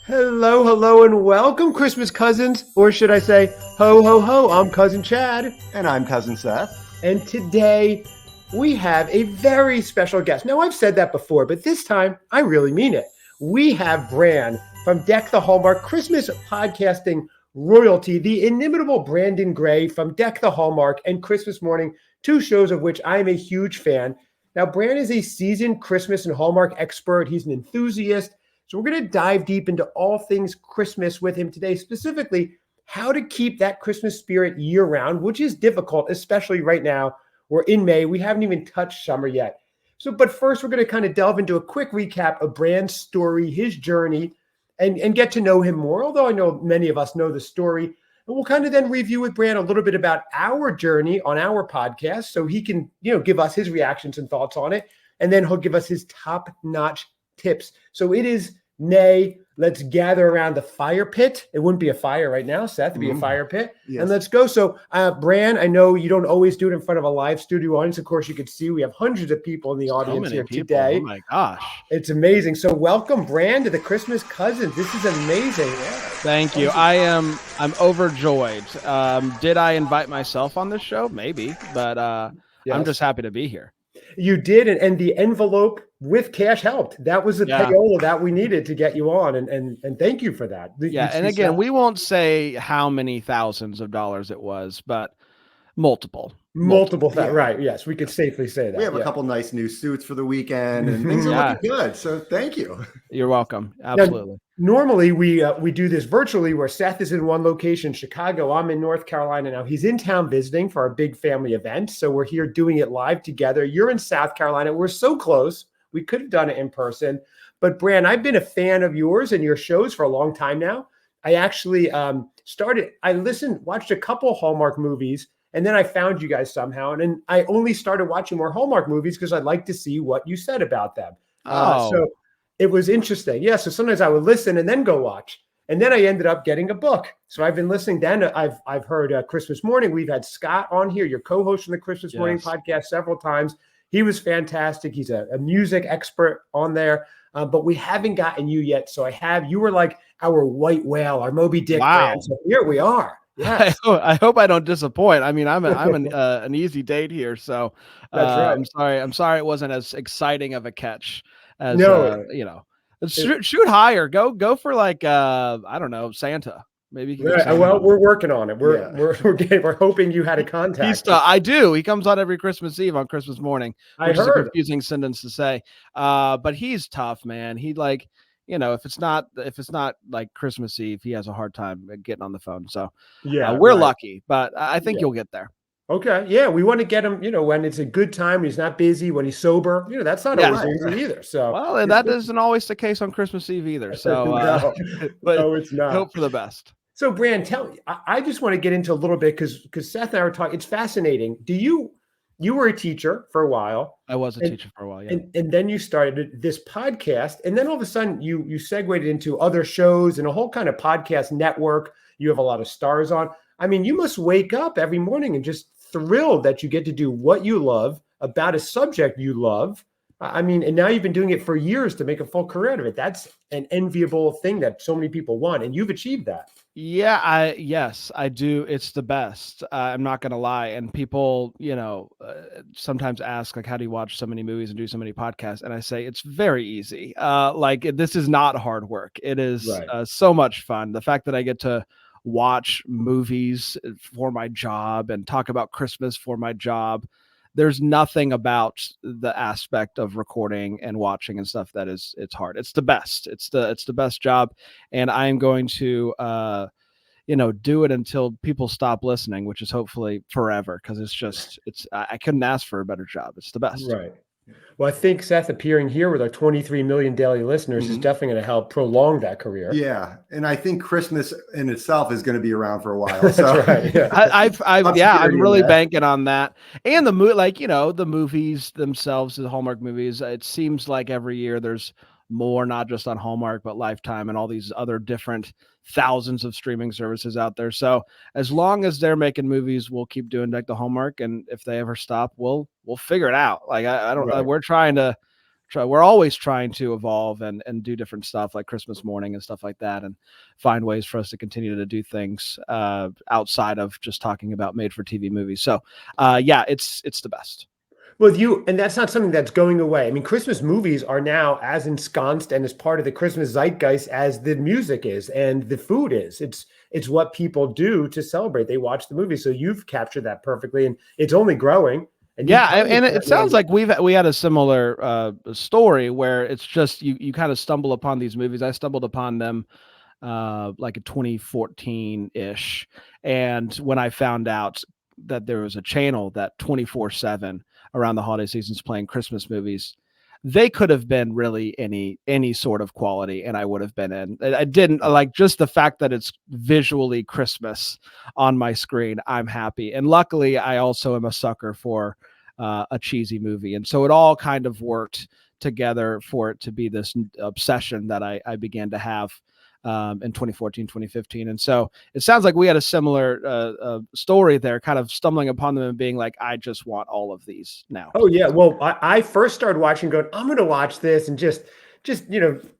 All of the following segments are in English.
Hello, hello, and welcome, Christmas cousins, or should I say, ho, ho, ho, I'm Cousin Chad. And I'm Cousin Seth. And today, we have a very special guest. Now, I've said that before, but this time, I really mean it. We have Bran from Deck the Hallmark, Christmas podcasting royalty, the inimitable Brandon Gray from Deck the Hallmark and Christmas Morning, two shows of which I am a huge fan. Now, Bran is a seasoned Christmas and Hallmark expert. He's an enthusiast. So we're going to dive deep into all things Christmas with him today, specifically how to keep that Christmas spirit year-round, which is difficult, especially right now. We're in May. We haven't even touched summer yet. But first, we're going to kind of delve into a quick recap of Bran's story, his journey, and get to know him more, although I know many of us know the story. And we'll kind of then review with Bran a little bit about our journey on our podcast so he can, give us his reactions and thoughts on it. And then he'll give us his top-notch tips. So it is May. Let's gather around the fire pit. It wouldn't be a fire right now, Seth. It'd be a fire pit. Yes. And let's go. So, Bran, I know you don't always do it in front of a live studio audience. Of course, you could see we have hundreds of people in the audience here today. Oh, my gosh. It's amazing. So welcome, Bran, to the Christmas Cousins. This is amazing. Yeah. Thank you. I'm overjoyed. Did I invite myself on this show? Maybe, but yes. I'm just happy to be here. You did, and the envelope with cash helped. That was the payola that we needed to get you on, and thank you for that. Yeah, and again, we won't say how many thousands of dollars it was, but multiple. Right? Yes, we could safely say that. We have a couple nice new suits for the weekend, and things are looking good. So thank you. You're welcome. Absolutely. Now, normally we do this virtually, where Seth is in one location, Chicago. I'm in North Carolina now. He's in town visiting for our big family event, so we're here doing it live together. You're in South Carolina. We're so close. We could have done it in person. But Bran, I've been a fan of yours and your shows for a long time now. I actually watched a couple Hallmark movies. And then I found you guys somehow, and I only started watching more Hallmark movies because I'd like to see what you said about them. So it was interesting. Yeah, so sometimes I would listen and then go watch. And then I ended up getting a book. So I've been listening. Then I've heard Christmas Morning. We've had Scott on here, your co-host on the Christmas Morning podcast, several times. He was fantastic. He's a music expert on there. But we haven't gotten you yet. So you were like our white whale, our Moby Dick brand. So here we are. Yes. I hope I don't disappoint. I mean, I'm an easy date here, so that's right. I'm sorry it wasn't as exciting of a catch as shoot higher. Go for like I don't know, Santa. Maybe. Well, we're working on it. We're hoping you had a contact. I do. He comes on every Christmas Eve on Christmas Morning. Which is a confusing sentence to say. But he's tough, man. He if it's not like Christmas Eve, he has a hard time getting on the phone. So we're lucky, but I think you'll get there. Okay. Yeah. We want to get him, when it's a good time, when he's not busy, when he's sober, that's not always easy either. So, well, and that isn't always the case on Christmas Eve either. So, no, it's not. Hope for the best. So Bran, tell me, I just want to get into a little bit because Seth and I were talking, it's fascinating. You were a teacher for a while. I was a teacher for a while, yeah. And then you started this podcast, and then all of a sudden you segued into other shows and a whole kind of podcast network. You have a lot of stars on. I mean, you must wake up every morning and just thrilled that you get to do what you love about a subject you love. I mean, and now you've been doing it for years to make a full career out of it. That's an enviable thing that so many people want, and you've achieved that. Yeah, yes, I do. It's the best. I'm not going to lie. And people, sometimes ask, like, how do you watch so many movies and do so many podcasts? And I say, it's very easy. This is not hard work. It is so much fun. The fact that I get to watch movies for my job and talk about Christmas for my job. There's nothing about the aspect of recording and watching and stuff it's hard. It's the best. It's the best job. And I'm going to, do it until people stop listening, which is hopefully forever. Cause I couldn't ask for a better job. It's the best. Right. Well, I think Seth appearing here with our 23 million daily listeners is definitely going to help prolong that career. Yeah. And I think Christmas in itself is going to be around for a while. That's so right. Yeah. I'm really banking on that. And the movies themselves, the Hallmark movies, it seems like every year there's more, not just on Hallmark, but Lifetime and all these other different thousands of streaming services out there. So as long as they're making movies, we'll keep doing Deck the Hallmark. And if they ever stop, we'll figure it out. Like I don't. We're trying to we're always trying to evolve and do different stuff like Christmas morning and stuff like that, and find ways for us to continue to do things outside of just talking about made for TV movies. So yeah, it's the best. Well, and that's not something that's going away. I mean, Christmas movies are now as ensconced and as part of the Christmas zeitgeist as the music is and the food is. It's what people do to celebrate. They watch the movie. So you've captured that perfectly, and it's only growing. And and it sounds like we had a similar story where it's just you kind of stumble upon these movies. I stumbled upon them like in 2014-ish, and when I found out that there was a channel that 24/7 around the holiday seasons playing Christmas movies, they could have been really any sort of quality, and I would have been in. I didn't like just the fact that it's visually Christmas on my screen. I'm happy, and luckily, I also am a sucker for a cheesy movie, and so it all kind of worked together for it to be this obsession that I began to have in 2014, 2015. And so it sounds like we had a similar story there, kind of stumbling upon them and being like, I just want all of these now. Oh yeah. Well, I first started watching going, I'm going to watch this and just,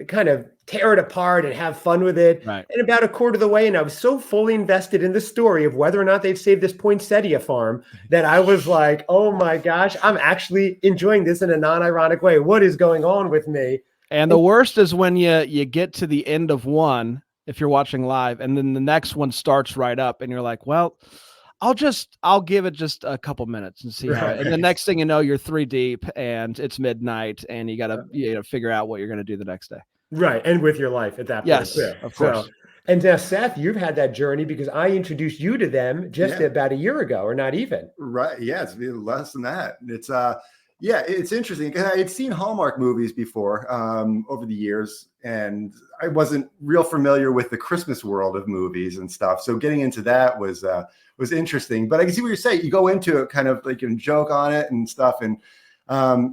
kind of tear it apart and have fun with it. Right. And about a quarter of the way, and I was so fully invested in the story of whether or not they'd saved this poinsettia farm that I was like, oh my gosh, I'm actually enjoying this in a non-ironic way. What is going on with me? And the worst is when you get to the end of one, if you're watching live, and then the next one starts right up, and you're like, well, I'll give it just a couple minutes and see how it, and the next thing you know, you're 3 deep and it's midnight and you got to figure out what you're going to do the next day. Right. And with your life at that point. Yes, too. Of course. So, and now, Seth, you've had that journey because I introduced you to them just about a year ago, or not even. Right. Yeah. It's less than that. It's it's interesting because I had seen Hallmark movies before over the years, and I wasn't real familiar with the Christmas world of movies and stuff. So getting into that was interesting. But I can see what you're saying. You go into it kind of like you joke on it and stuff, and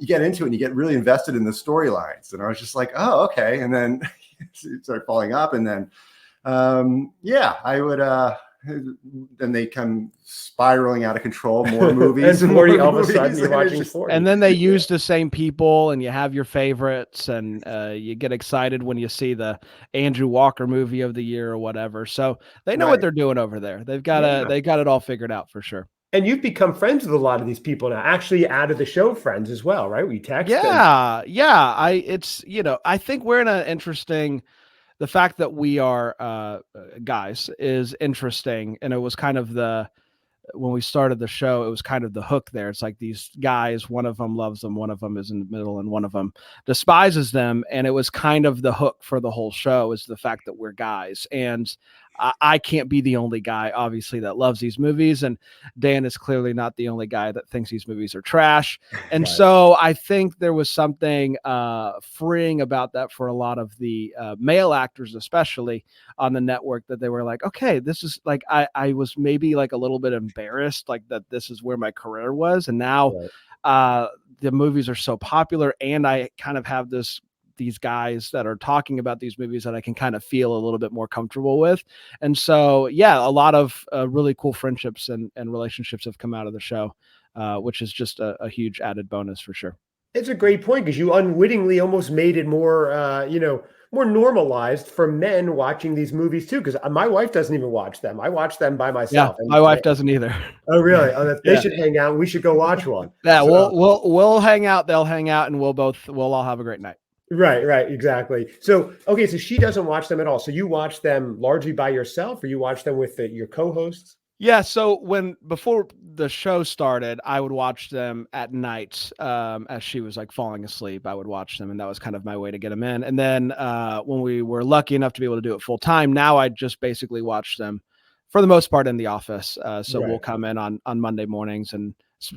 you get into it and you get really invested in the storylines. And I was just like, oh, okay. And then it started falling up, and then I would. Then they come spiraling out of control. More movies, and 40 all of a sudden you're watching 40. And then they use the same people, and you have your favorites, and you get excited when you see the Andrew Walker movie of the year or whatever. So they know what they're doing over there. They've got they got it all figured out for sure. And you've become friends with a lot of these people now, actually out of the show friends as well, right? We text. Yeah. I think we're in an interesting. The fact that we are guys is interesting. And it was kind of when we started the show, it was kind of the hook there. It's like these guys, one of them loves them, one of them is in the middle, and one of them despises them. And it was kind of the hook for the whole show is the fact that we're guys. And I can't be the only guy, obviously, that loves these movies. And Dan is clearly not the only guy that thinks these movies are trash. And so I think there was something freeing about that for a lot of the male actors, especially on the network, that they were like, okay, this is like, I was maybe like a little bit embarrassed, like that this is where my career was. And now the movies are so popular, and I kind of have these guys that are talking about these movies that I can kind of feel a little bit more comfortable with. And so, a lot of really cool friendships and relationships have come out of the show, which is just a huge added bonus for sure. It's a great point because you unwittingly almost made it more, more normalized for men watching these movies too. Because my wife doesn't even watch them. I watch them by myself. Yeah, my wife doesn't either. Oh, really? Oh, they should hang out. We should go watch one. Yeah, so, we'll hang out. They'll hang out, and we'll all have a great night. Right, exactly. So, okay, so she doesn't watch them at all. So you watch them largely by yourself, or you watch them with your co-hosts? Yeah. So before the show started, I would watch them at night as she was like falling asleep. I would watch them, and that was kind of my way to get them in. And then when we were lucky enough to be able to do it full time, now I just basically watch them for the most part in the office. So we'll come in on Monday mornings, and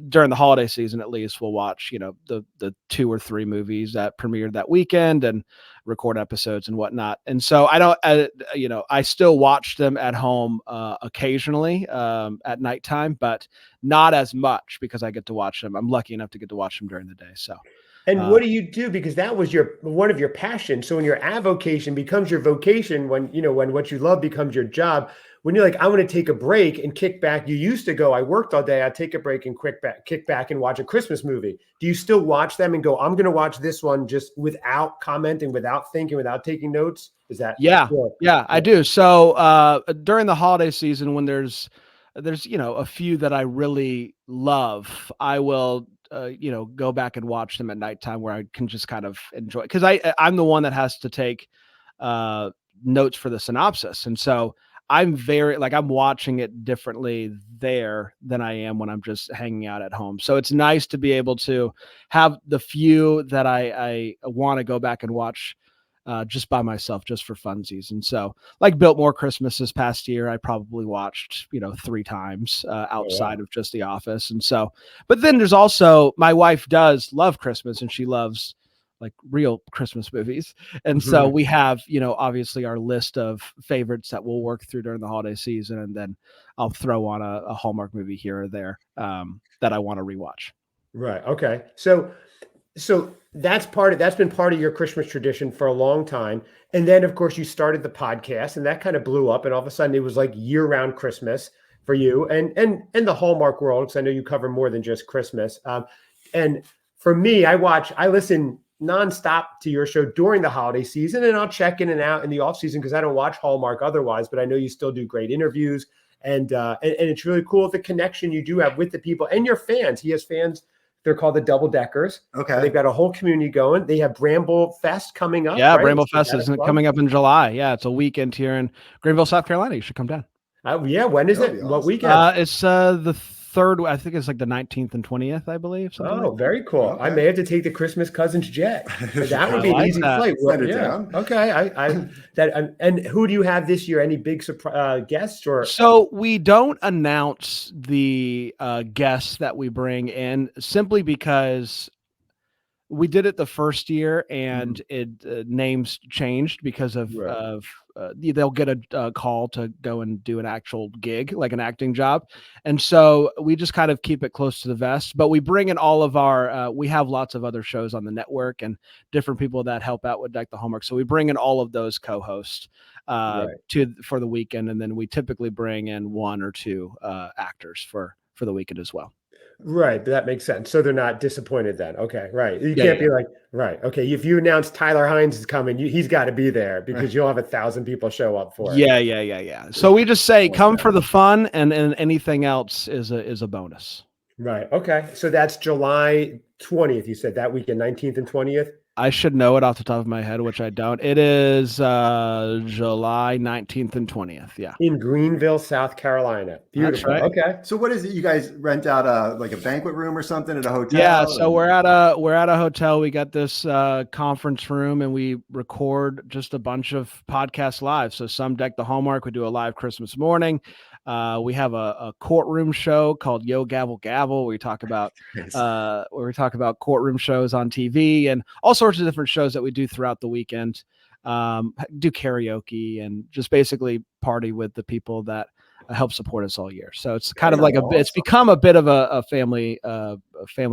during the holiday season, at least, we'll watch, the 2 or 3 movies that premiered that weekend and record episodes and whatnot. And so I still watch them at home occasionally at nighttime, but not as much because I get to watch them. I'm lucky enough to get to watch them during the day. So. And what do you do? Because that was one of your passions. So when your avocation becomes your vocation, when what you love becomes your job, when you're like, I want to take a break and kick back. You used to go, I worked all day. I'd take a break and kick back and watch a Christmas movie. Do you still watch them and go, I'm going to watch this one just without commenting, without thinking, without taking notes? Is that? Yeah. Cool? Yeah, I do. So during the holiday season, when there's a few that I really love, I will go back and watch them at nighttime where I can just kind of enjoy, because I'm the one that has to take notes for the synopsis. And so I'm I'm watching it differently there than I am when I'm just hanging out at home. So it's nice to be able to have the few that I want to go back and watch just by myself, just for funsies. And so, like Biltmore Christmas this past year, I probably watched 3 times outside of just The Office. And so, but then there's also, my wife does love Christmas, and she loves like real Christmas movies. And so we have, obviously our list of favorites that we'll work through during the holiday season. And then I'll throw on a Hallmark movie here or there that I want to rewatch. Right. Okay. So that's been part of your Christmas tradition for a long time. And then of course you started the podcast, and that kind of blew up, and all of a sudden it was like year-round Christmas for you and the Hallmark world, because I know you cover more than just Christmas. And for me, I listen nonstop to your show during the holiday season, and I'll check in and out in the off season because I don't watch Hallmark otherwise, but I know you still do great interviews, and it's really cool the connection you do have with the people and your fans. He has fans. They're called the Double Deckers. Okay. They've got a whole community going. They have Bramble Fest coming up. Yeah, right? Bramble Fest is coming up in July. Yeah, it's a weekend here in Greenville, South Carolina. You should come down. Yeah, when is it? Awesome. What weekend? It's the third. I think it's like the 19th and 20th, I believe. Very cool. Okay. I may have to take the Christmas Cousins jet. That would be an easy flight. Send it down. Okay. And who do you have this year? Any big surprise guests or? So we don't announce the guests that we bring in, simply because we did it the first year and names changed because of they'll get a call to go and do an actual gig, like an acting job. And so we just kind of keep it close to the vest, but we bring in all of our, we have lots of other shows on the network and different people that help out with Deck the Hallmark. So we bring in all of those co-hosts for the weekend. And then we typically bring in 1 or 2 actors for the weekend as well. Right. That makes sense. So they're not disappointed then. Okay. Right. You can't be like, right. Okay. If you announce Tyler Hines is coming, he's got to be there because you'll have 1,000 people show up for it. Yeah. So we just say, come for the fun, and anything else is a bonus. Right. Okay. So that's July 20th. You said that weekend, 19th and 20th. I should know it off the top of my head, which I don't. It is July 19th and 20th. Yeah. In Greenville, South Carolina. Beautiful. That's right. Okay. So what is it? You guys rent out a banquet room or something at a hotel? Yeah. So we're at a hotel. We got this conference room, and we record just a bunch of podcasts live. So some Deck the Hallmark. We do a live Christmas morning. We have a courtroom show called Yo Gavel Gavel, where we talk about courtroom shows on TV and all sorts of different shows that we do throughout the weekend. Do karaoke and just basically party with the people that help support us all year. So it's kind of like it's become a bit of a family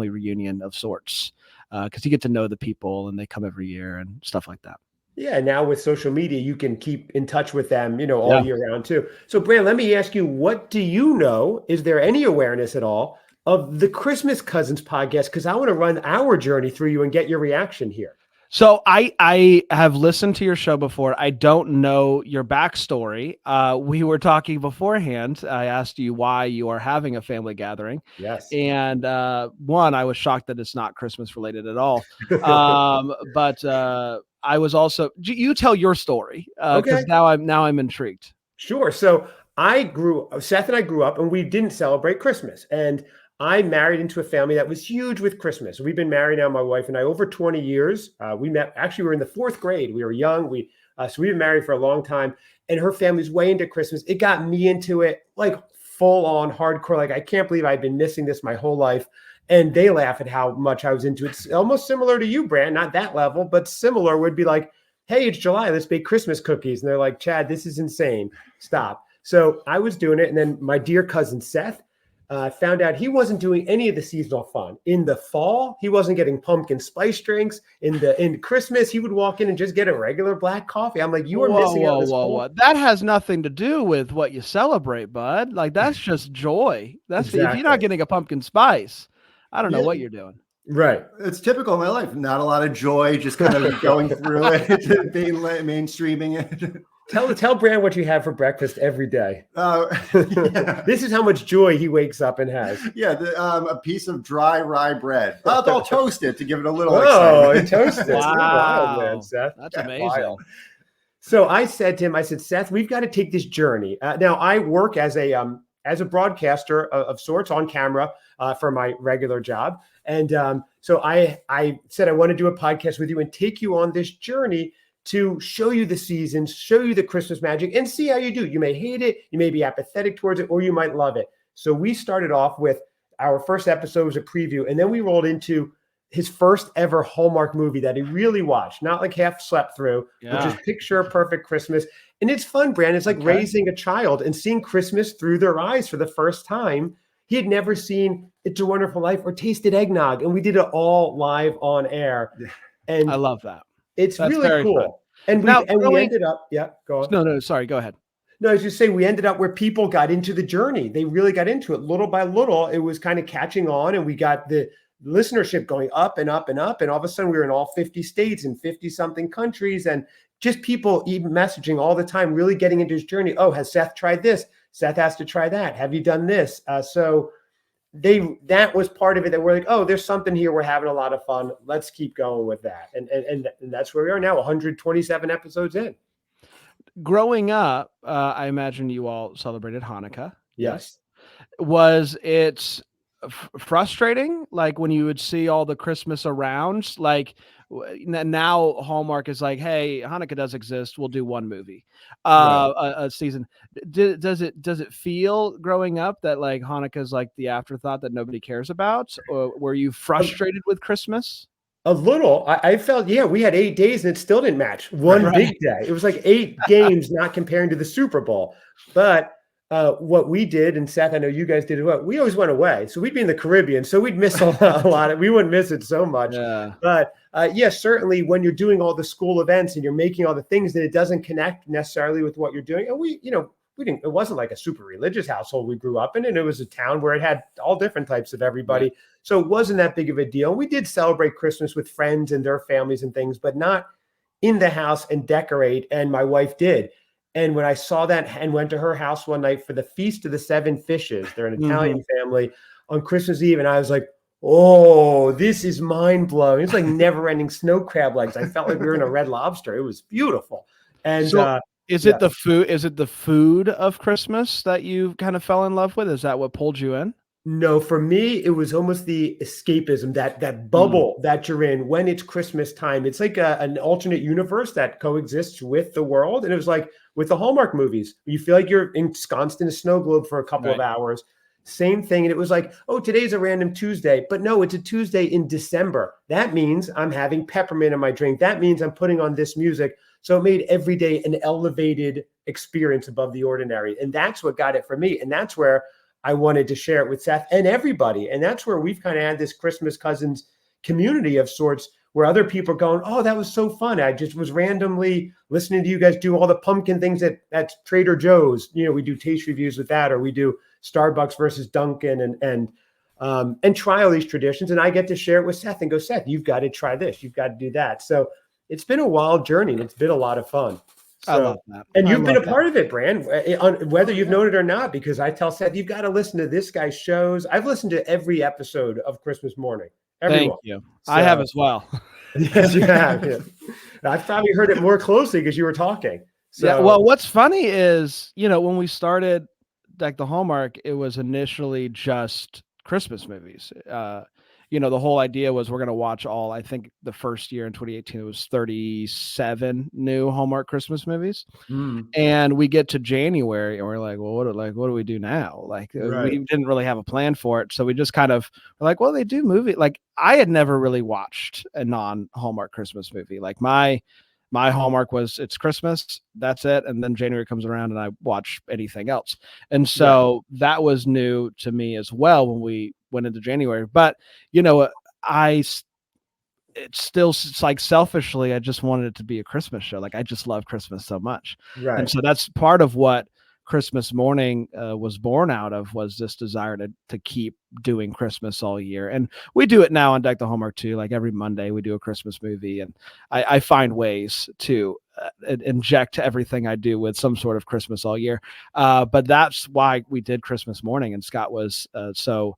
reunion of sorts, because you get to know the people and they come every year and stuff like that. Yeah, now with social media, you can keep in touch with them, all year round too. So, Bran, let me ask you, what do you know? Is there any awareness at all of the Christmas Cousins podcast? Because I want to run our journey through you and get your reaction here. So I have listened to your show before. I don't know your backstory. We were talking beforehand. I asked you why you are having a family gathering. Yes. And one, I was shocked that it's not Christmas related at all. But I was also, you tell your story, because now I'm intrigued. Sure. So Seth and I grew up, and we didn't celebrate Christmas. And I married into a family that was huge with Christmas. We've been married now, my wife and I, over 20 years. We met, actually, we were in the 4th grade. We were young. So we've been married for a long time, and her family's way into Christmas. It got me into it, like full on hardcore. Like, I can't believe I've been missing this my whole life. And they laugh at how much I was into it. It's almost similar to you, Bran, not that level, but similar would be like, hey, it's July, let's bake Christmas cookies. And they're like, Chad, this is insane. Stop. So I was doing it. And then my dear cousin Seth, found out he wasn't doing any of the seasonal fun. In the fall, he wasn't getting pumpkin spice drinks. In Christmas, he would walk in and just get a regular black coffee. I'm like, you are missing out this whole. That has nothing to do with what you celebrate, bud. Like, that's just joy. That's if you're not getting a pumpkin spice, I don't know what you're doing. Right. It's typical of my life. Not a lot of joy, just kind of going through it, being mainstreaming it. Tell Bran what you have for breakfast every day. Yeah. This is how much joy he wakes up and has. Yeah, a piece of dry rye bread. I'll toast it to give it a little excitement. Toast it. Wow, wild, man, Seth. That's amazing. So I said to him, Seth, we've got to take this journey. Now I work as a broadcaster of sorts on camera for my regular job, and so I said I want to do a podcast with you and take you on this journey to show you the seasons, show you the Christmas magic, and see how you do. You may hate it, you may be apathetic towards it, or you might love it. So we started off with our first episode was a preview, and then we rolled into his first ever Hallmark movie that he really watched, not like half slept through, which is Picture a Perfect Christmas. And it's fun, Bran. It's like raising a child and seeing Christmas through their eyes for the first time. He had never seen It's a Wonderful Life or tasted eggnog, and we did it all live on air. And I love that. It's really cool. Fun. And we ended up, go on. No, sorry, go ahead. No, I was just saying we ended up where people got into the journey. They really got into it little by little. It was kind of catching on, and we got the listenership going up and up and up. And all of a sudden we were in all 50 states and 50 something countries, and just people even messaging all the time, really getting into his journey. Oh, has Seth tried this? Seth has to try that. Have you done this? So that was part of it, that we're like, oh, there's something here. We're having a lot of fun. Let's keep going with that. And that's where we are now, 127 episodes in. Growing up, I imagine you all celebrated Hanukkah. Yes. Was it frustrating? Like when you would see all the Christmas around, like now Hallmark is like, hey, Hanukkah does exist. We'll do one movie, a season. Does it feel growing up that like Hanukkah is like the afterthought that nobody cares about? Or were you frustrated with Christmas? A little. I felt, we had 8 days and it still didn't match one big day. It was like 8 games, not comparing to the Super Bowl. But what we did, and Seth, I know you guys did as well, we always went away. So we'd be in the Caribbean, so we'd miss a lot. We wouldn't miss it so much. Yeah. But certainly when you're doing all the school events and you're making all the things that it doesn't connect necessarily with what you're doing. And we didn't, it wasn't like a super religious household we grew up in, and it was a town where it had all different types of everybody. Right. So it wasn't that big of a deal. We did celebrate Christmas with friends and their families and things, but not in the house and decorate. And my wife did. And when I saw that and went to her house one night for the Feast of the Seven Fishes, they're an Italian family, on Christmas Eve, and I was like, oh, this is mind blowing. It's like never ending snow crab legs. I felt like we were in a Red Lobster. It was beautiful. And so, is it the food? Is it the food of Christmas that you kind of fell in love with? Is that what pulled you in? No, for me, it was almost the escapism, that bubble that you're in when it's Christmas time. It's like an alternate universe that coexists with the world. And it was like with the Hallmark movies, you feel like you're ensconced in a snow globe for a couple of hours. Same thing. And it was like, oh, today's a random Tuesday. But no, it's a Tuesday in December. That means I'm having peppermint in my drink. That means I'm putting on this music. So it made every day an elevated experience above the ordinary. And that's what got it for me. And that's where I wanted to share it with Seth and everybody. And that's where we've kind of had this Christmas Cousins community of sorts, where other people are going, oh, that was so fun. I just was randomly listening to you guys do all the pumpkin things at Trader Joe's. We do taste reviews with that, or we do Starbucks versus Dunkin' and try all these traditions. And I get to share it with Seth and go, Seth, you've got to try this. You've got to do that. So it's been a wild journey, and it's been a lot of fun. So, I love that. And you've been a part of it, Bran, whether you've known it or not, because I tell Seth, you've got to listen to this guy's shows. I've listened to every episode of Christmas Morning. Everyone. Thank you. So, I have as well. Yes, you have. Yeah. I've probably heard it more closely because you were talking. So. Yeah. Well, what's funny is, when we started Deck the Hallmark, it was initially just Christmas movies. The whole idea was we're going to watch all, I think the first year in 2018, it was 37 new Hallmark Christmas movies. And we get to January and we're like, well, what do we do now? Like we didn't really have a plan for it. So we just kind of were like, well, they do movie. Like I had never really watched a non-Hallmark Christmas movie. Like my My Hallmark was it's Christmas, that's it, and then January comes around and I watch anything else. And so that was new to me as well when we went into January. But I it's like selfishly, I just wanted it to be a Christmas show. Like I just love Christmas so much. Right. And so that's part of what Christmas Morning was born out of, was this desire to keep doing Christmas all year. And we do it now on Deck the Hallmark too. Like every Monday we do a Christmas movie, and I find ways to inject everything I do with some sort of Christmas all year. But that's why we did Christmas Morning, and Scott was so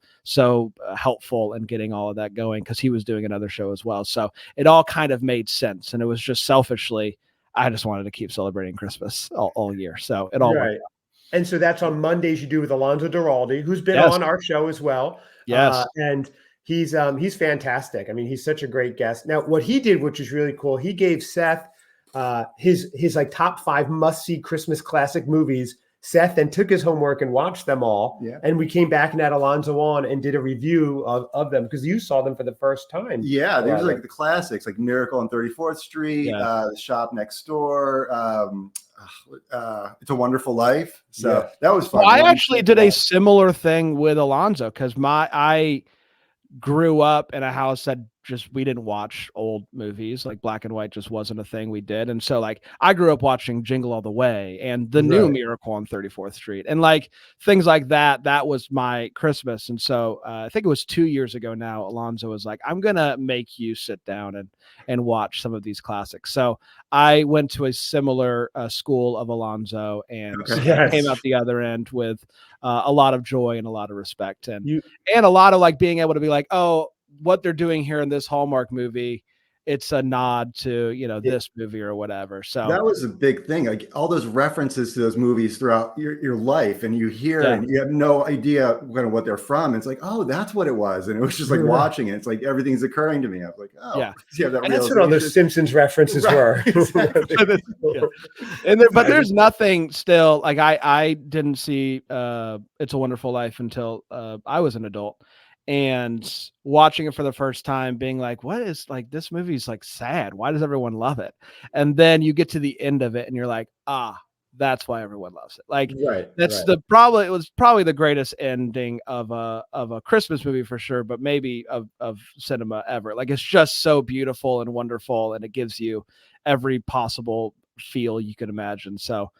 helpful in getting all of that going, because he was doing another show as well. So it all kind of made sense, and it was just selfishly, I just wanted to keep celebrating Christmas all year. So it all worked out. And so that's on Mondays you do with Alonzo Duralde, who's been on our show as well. Yes. And he's fantastic. I mean, he's such a great guest. Now, what he did, which is really cool, he gave Seth his like top 5 must-see Christmas classic movies. Seth then took his homework and watched them all. Yeah. And we came back and had Alonzo on and did a review of them, because you saw them for the first time. Yeah, there's like the classics, like Miracle on 34th Street, The Shop Next Door, It's a Wonderful Life. So that was fun. Well, I actually did a similar thing with Alonzo, because I grew up in a house that we didn't watch old movies. Like black and white just wasn't a thing we did. And so like I grew up watching Jingle All the Way and the new Miracle on 34th Street and like things like that. That was my Christmas. And so I think it was 2 years ago now, Alonzo was like, I'm going to make you sit down and watch some of these classics. So I went to a similar school of Alonzo and came out the other end with a lot of joy and a lot of respect and a lot of like being able to be like, oh, what they're doing here in this Hallmark movie, it's a nod to, this movie or whatever. So that was a big thing. Like all those references to those movies throughout your life, and you hear and you have no idea kind of what they're from. It's like, oh, that's what it was. And it was just like watching it. It's like everything's occurring to me. I was like, oh, and that's what all those Simpsons references were. But there's nothing still like I didn't see It's a Wonderful Life until I was an adult. And watching it for the first time, being like, what is like, this movie's like sad. Why does everyone love it? And then you get to the end of it and you're like, that's why everyone loves it. Like it was probably the greatest ending of a Christmas movie for sure, but maybe of cinema ever. Like it's just so beautiful and wonderful, and it gives you every possible feel you can imagine. So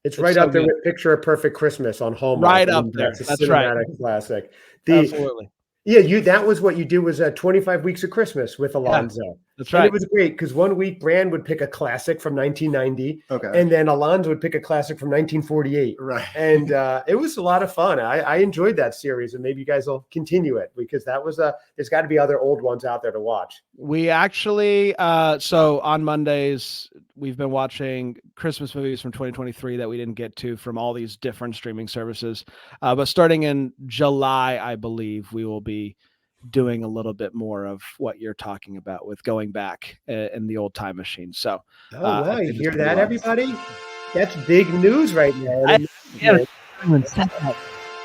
it's right up there with Picture a Perfect Christmas on Hallmark. Right up there. That's a cinematic classic. Absolutely. Yeah, that was what you do, was 25 Weeks of Christmas with Alonzo. Yeah, that's right. And it was great because one week Bran would pick a classic from 1990, and then Alonzo would pick a classic from 1948. Right. And it was a lot of fun. I enjoyed that series, and maybe you guys will continue it, because that was there's got to be other old ones out there to watch. We actually so on Mondays we've been watching Christmas movies from 2023 that we didn't get to from all these different streaming services. But starting in July, I believe we will be doing a little bit more of what you're talking about with going back in the old time machine. So, wow, you hear that, everybody? That's big news right now.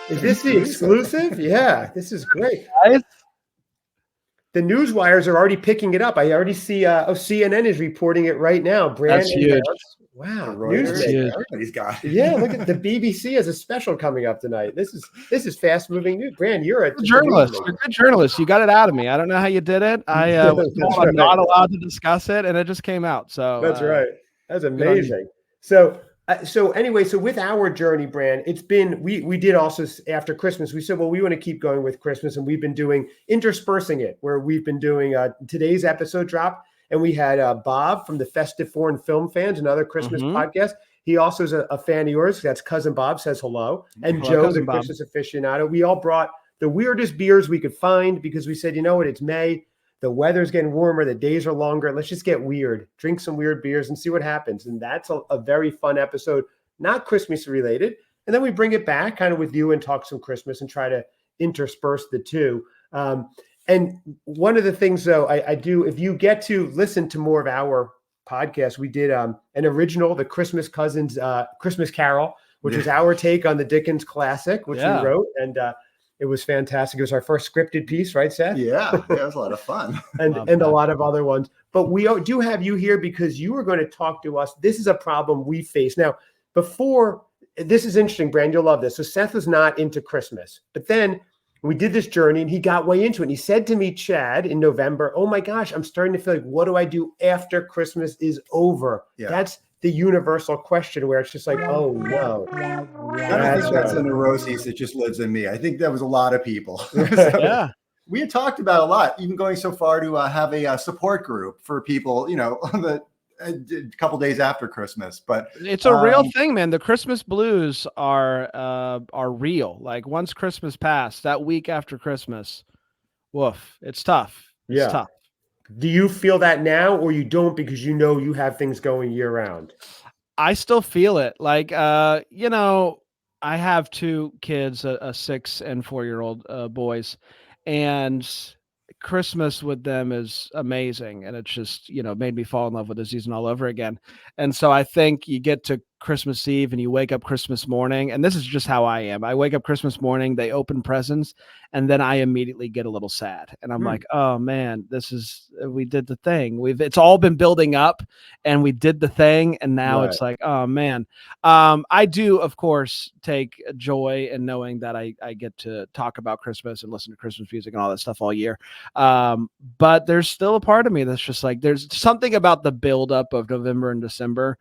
Is this the exclusive? Yeah, this is great. The news wires are already picking it up. I already see CNN is reporting it right now. Bran, that's huge. Wow, everybody's got it. Yeah, look at the BBC has a special coming up tonight. This is fast moving news. Bran, you're a journalist. You're a good journalist. You got it out of me. I don't know how you did it. I was not allowed to discuss it, and it just came out. So that's right. That's amazing. So anyway, so with our journey, Bran, it's been we did also after Christmas. We said, well, we want to keep going with Christmas, and we've been doing interspersing it, where we've been doing today's episode drop. And we had Bob from the Festive Foreign Film Fans, another Christmas podcast. He also is a fan of yours. That's Cousin Bob says hello. And Joe, the Christmas aficionado. We all brought the weirdest beers we could find, because we said, you know what, it's May. The weather's getting warmer. The days are longer. Let's just get weird. Drink some weird beers and see what happens. And that's a very fun episode, not Christmas related. And then we bring it back kind of with you and talk some Christmas and try to intersperse the two. And one of the things, though, I do, if you get to listen to more of our podcast, we did an original, the Christmas Cousins Christmas Carol, which is our take on the Dickens classic, which we wrote. And It was fantastic. It was our first scripted piece, right, Seth? Yeah, it was a lot of fun. and a lot of other ones. But we do have you here because you are going to talk to us. This is a problem we face. Now, before, this is interesting, Bran, you'll love this. So Seth was not into Christmas, but then we did this journey and he got way into it. And he said to me, Chad, in November, oh my gosh, I'm starting to feel like, what do I do after Christmas is over? Yeah. That's the universal question where it's just like, oh no. I don't think that's a neuroses that just lives in me. I think that was a lot of people. Yeah. We had talked about a lot, even going so far to have a support group for people, on the a couple days after Christmas. But it's a real thing, man. The Christmas blues are real. Like once Christmas passed, that week after Christmas, woof, it's tough. It's tough. Do you feel that now, or you don't because you have things going year round? I still feel it. Like, I have two kids, a 6 and 4-year-old boys, and Christmas with them is amazing. And it's just, made me fall in love with the season all over again. And so I think you get to Christmas Eve and you wake up Christmas morning, and this is just how I am. I wake up Christmas morning, they open presents, and then I immediately get a little sad. And I'm like, oh man, we did the thing. It's all been building up and we did the thing. And now it's like, oh man. I do, of course, take joy in knowing that I get to talk about Christmas and listen to Christmas music and all that stuff all year. But there's still a part of me that's just like, there's something about the buildup of November and December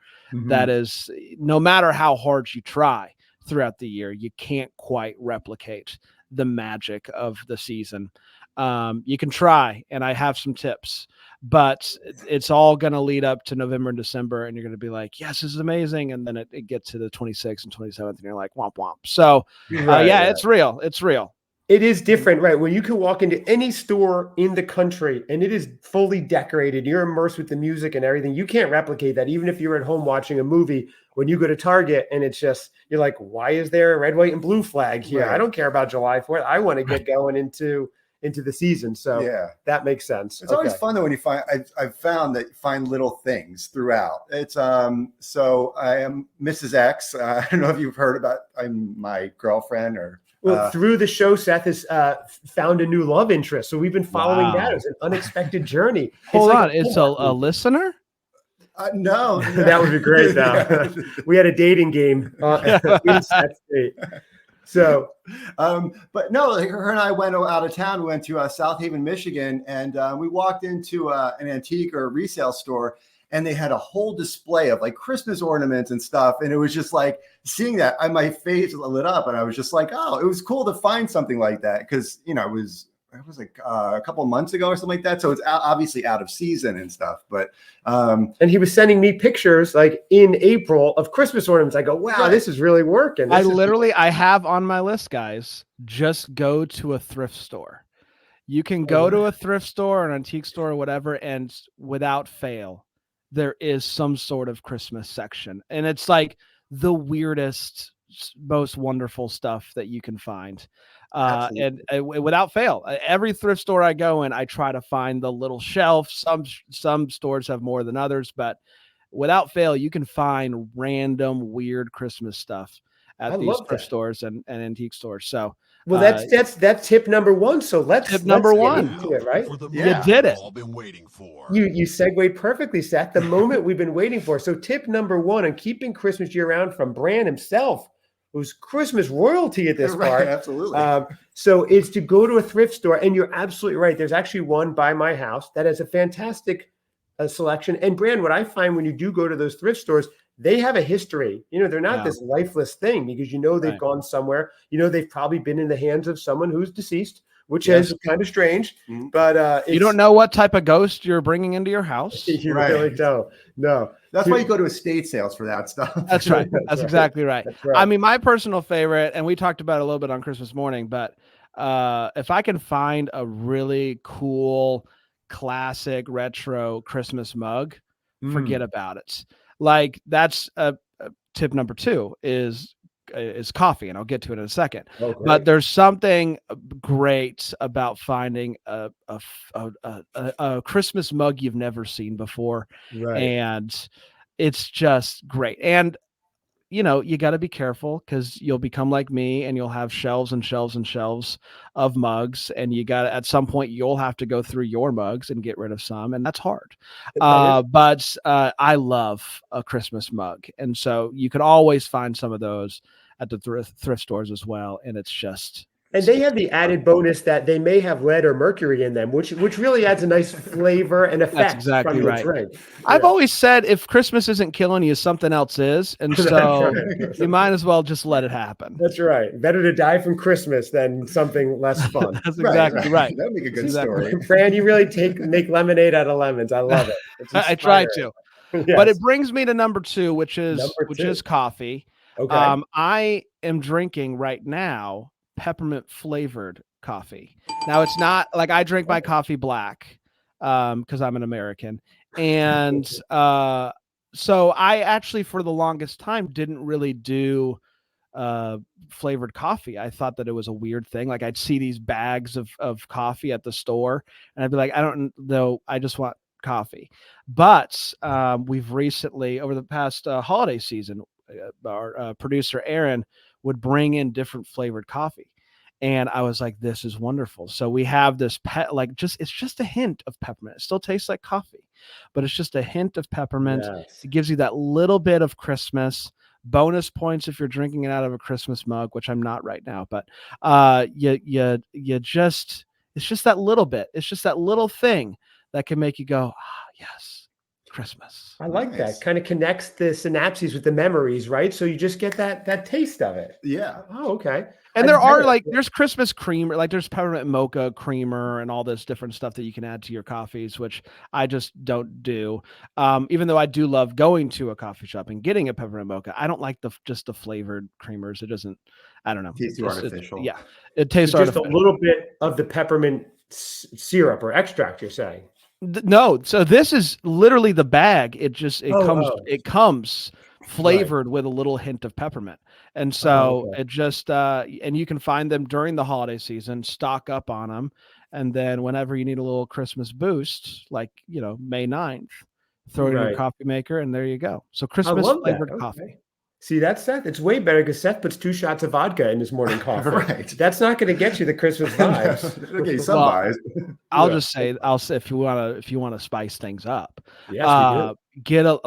that is, no matter how hard you try throughout the year, you can't quite replicate the magic of the season. You can try, and I have some tips, but it's all going to lead up to November and December, and you're going to be like, yes, this is amazing. And then it gets to the 26th and 27th, and you're like, womp womp. So it's real. It's real. It is different, right? When you can walk into any store in the country and it is fully decorated, you're immersed with the music and everything. You can't replicate that. Even if you're at home watching a movie, when you go to Target and it's just, you're like, why is there a red, white, and blue flag here? Right. I don't care about July 4th. I want to get going into the season. So that makes sense. It's always fun though when you find, I've found that you find little things throughout. It's so I am Mrs. X. I don't know if you've heard about, I'm my girlfriend or. Well, through the show, Seth has found a new love interest. So we've been following that as an unexpected journey. Hold on. It's a listener? No. That would be great now. We had a dating game in Seth State. So, but no, her and I went out of town. We went to South Haven, Michigan, and we walked into an antique or resale store. And they had a whole display of like Christmas ornaments and stuff. And it was just like seeing that, my face lit up. And I was just like, oh, it was cool to find something like that. Cause it was like a couple of months ago or something like that. So it's obviously out of season and stuff. But and he was sending me pictures like in April of Christmas ornaments. I go, wow, this is really working. I have on my list, guys, just go to a thrift store. You can go to a thrift store or an antique store or whatever. And without fail, there is some sort of Christmas section, and it's like the weirdest, most wonderful stuff that you can find. And without fail, every thrift store I go in, I try to find the little shelf. Some stores have more than others, but without fail, you can find random weird Christmas stuff at these thrift stores and antique stores. So, well, that's tip number one. So let's get into it, right? You did it. All been waiting for. You segued perfectly, Seth. The moment we've been waiting for. So tip number one on keeping Christmas year round from Bran himself, who's Christmas royalty at this part. Absolutely. So it's to go to a thrift store, and you're absolutely right. There's actually one by my house that has a fantastic selection. And Bran, what I find when you do go to those thrift stores, they have a history. They're not this lifeless thing because they've gone somewhere. They've probably been in the hands of someone who's deceased, which is kind of strange. But you don't know what type of ghost you're bringing into your house. You really don't. No. That's why you go to estate sales for that stuff. That's right. That's exactly right. I mean, my personal favorite, and we talked about it a little bit on Christmas morning, but if I can find a really cool, classic, retro Christmas mug, forget about it. Like that's tip number 2 is coffee, and I'll get to it in a second. But there's something great about finding a Christmas mug you've never seen before, and it's just great. And you know, you got to be careful because you'll become like me and you'll have shelves and shelves and shelves of mugs. And you got to, at some point, you'll have to go through your mugs and get rid of some. And that's hard. But I love a Christmas mug. And so you can always find some of those at the thrift stores as well. And it's just, And they have the added bonus that they may have lead or mercury in them, which really adds a nice flavor and effect exactly from the right. drink. I've always said if Christmas isn't killing you, something else is. And so you might as well just let it happen. That's right. Better to die from Christmas than something less fun. That's exactly right. That'd make a good story. Fran, you really make lemonade out of lemons. I love it. I try to. Yes. But it brings me to number two, which is coffee. Okay. I am drinking right now peppermint flavored coffee. Now it's not like I drink my coffee black because I'm an American. And so I actually for the longest time didn't really do flavored coffee. I thought that it was a weird thing. Like I'd see these bags of coffee at the store and I'd be like, I don't know, I just want coffee. But we've recently, over the past holiday season, our producer Aaron would bring in different flavored coffee. And I was like, this is wonderful. So we have this it's just a hint of peppermint. It still tastes like coffee, but it's just a hint of peppermint. Yes. It gives you that little bit of Christmas. Bonus points if you're drinking it out of a Christmas mug, which I'm not right now, but it's just that little bit. It's just that little thing that can make you go, yes, Christmas. I like that. Kind of connects the synapses with the memories, right? So you just get that taste of it. Yeah. Oh, okay. And there's Christmas creamer, like there's peppermint mocha creamer and all this different stuff that you can add to your coffees, which I just don't do. Even though I do love going to a coffee shop and getting a peppermint mocha, I don't like just the flavored creamers. It doesn't, I don't know. Tastes too artificial. It tastes just artificial. A little bit of the peppermint syrup or extract, you're saying? No. So this is literally the bag. It comes flavored with a little hint of peppermint. And so it just, and you can find them during the holiday season, stock up on them. And then whenever you need a little Christmas boost, like, May 9th, throw it in your coffee maker and there you go. So Christmas flavored coffee. See, that's Seth. It's way better because Seth puts 2 shots of vodka in his morning coffee. Right. That's not going to get you the Christmas vibes. It'll get you some vibes. I'll say if you want to spice things up. Yes, we do.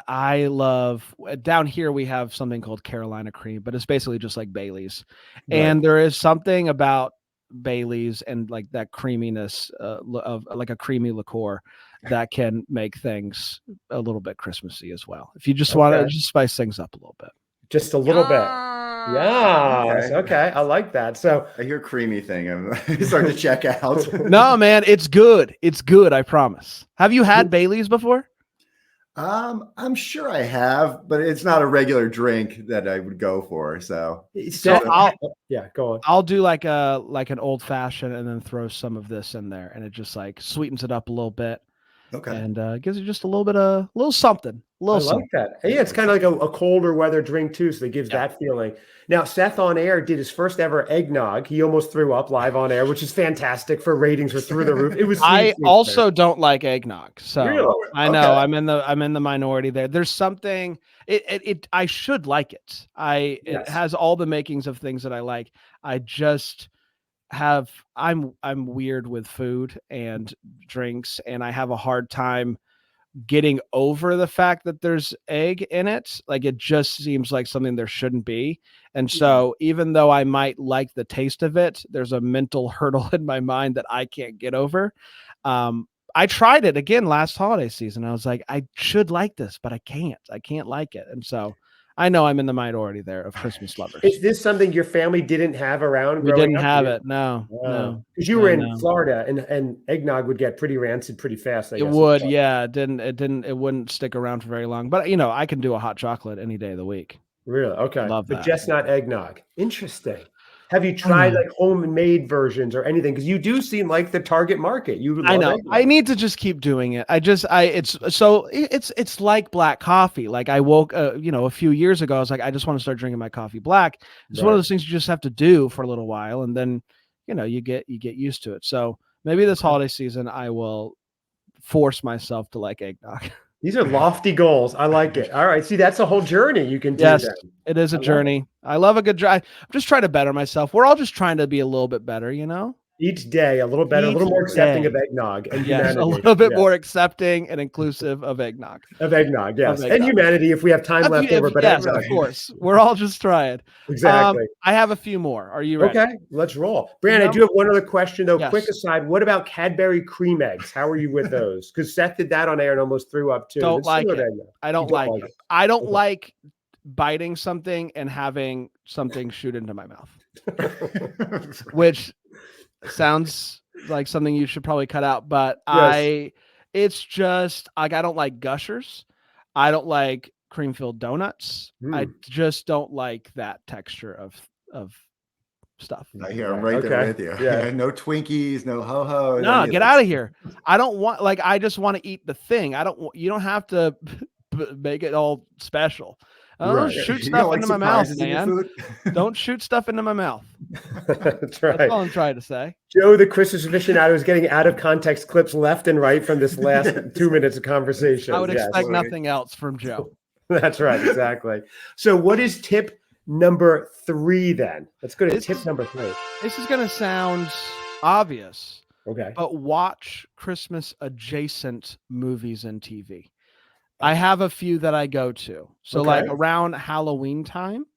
I love down here we have something called Carolina cream, but it's basically just like Bailey's. Right. And there is something about Bailey's and like that creaminess of like a creamy liqueur that can make things a little bit Christmassy as well. If you just want to just spice things up a little bit. Just a little bit. Yeah. Okay. I like that. So I hear creamy thing. I'm starting to check out. No, man, it's good. It's good. I promise. Have you had Bailey's before? I'm sure I have, but it's not a regular drink that I would go for. So go on. I'll do like an old fashioned and then throw some of this in there, and it just like sweetens it up a little bit. Okay. And gives you just a little something. I like that. Yeah, it's kind of like a colder weather drink too, so it gives that feeling. Now, Seth on air did his first ever eggnog. He almost threw up live on air, which is fantastic for ratings. Were through the roof. It was. I also don't like eggnog, so really? I know I'm in the minority there. There's something. I should like it. It has all the makings of things that I like. I just I'm weird with food and drinks, and I have a hard time getting over the fact that there's egg in it. Like it just seems like something there shouldn't be. And so even though I might like the taste of it, there's a mental hurdle in my mind that I can't get over. I tried it again last holiday season. I was like, I should like this, but I can't like it. And so I know I'm in the minority there of Christmas lovers. Is this something your family didn't have around? We didn't have it. No. Because you were in Florida, and eggnog would get pretty rancid pretty fast. I guess. It would. Yeah. It wouldn't stick around for very long. But I can do a hot chocolate any day of the week. Really? Okay. Love that. But just not eggnog. Interesting. Have you tried like homemade versions or anything? Because you do seem like the target market. I know. I need to just keep doing it. It's like black coffee. Like I woke, a few years ago, I was like, I just want to start drinking my coffee black. It's one of those things you just have to do for a little while, and then you get used to it. So maybe this holiday season, I will force myself to like eggnog. These are lofty goals. I like it. All right. See, that's a whole journey you can do. Yes, then. it is a I love journey. I love a good drive. I'm just trying to better myself. We're all just trying to be a little bit better, you know? Each day, a little better, a little Each more accepting day. of eggnog and Yes, humanity. a little bit Yes. more accepting and inclusive of eggnog. Of eggnog, yes. Of And eggnog. humanity if we have time left over. But Yes, eggnog. of course. We're all just trying. Exactly. I have a few more. Are you ready? Okay, let's roll. Bran, I do have one other question, though. Yes. Quick aside, what about Cadbury cream eggs? How are you with those? Because Seth did that on air and almost threw up, too. Don't It's like similar it. to eggnog. I don't You like like it. it. I don't Okay. like biting something and having something shoot into my mouth, which sounds like something you should probably cut out, but Yes. it's just like, I don't like Gushers. I don't like cream filled donuts. I just don't like that texture of stuff. I'm right there with you. Yeah. No Twinkies, no ho-ho. No, get out of here. I don't want, like, I just want to eat the thing. You don't have to make it all special. Don't shoot stuff into my mouth, man. Don't shoot stuff into my mouth. That's right. That's all I'm trying to say. Joe, the Christmas aficionado, is getting out of context clips left and right from this last 2 minutes of conversation. I would expect nothing else from Joe. That's right, exactly. So what is tip number 3 then? Let's go to tip number 3. This is going to sound obvious. Okay. But watch Christmas adjacent movies and TV. I have a few that I go to. So like around Halloween time,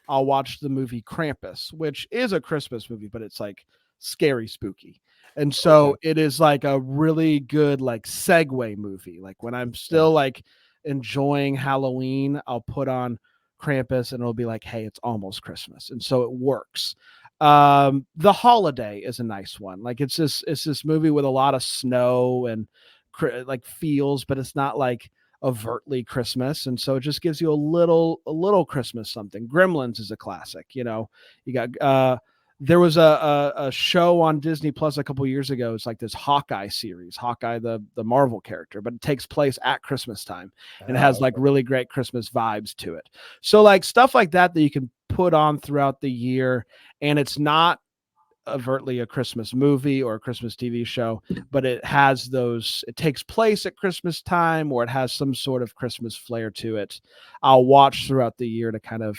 I'll watch the movie Krampus, which is a Christmas movie, but it's like scary, spooky. And so it is like a really good like segue movie. Like when I'm still like enjoying Halloween, I'll put on Krampus and it'll be like, hey, it's almost Christmas. And so it works. The Holiday is a nice one. Like it's this movie with a lot of snow and like feels, but it's not like overtly Christmas, and so it just gives you a little Christmas something. Gremlins is a classic. You know, you got there was a show on Disney Plus a couple years ago. It's like this Hawkeye series, Hawkeye the Marvel character, but it takes place at Christmas time, and it has like really great Christmas vibes to it. So like stuff like that you can put on throughout the year, and it's not overtly a Christmas movie or a Christmas TV show, but it takes place at Christmas time, or it has some sort of Christmas flair to it. I'll watch throughout the year to kind of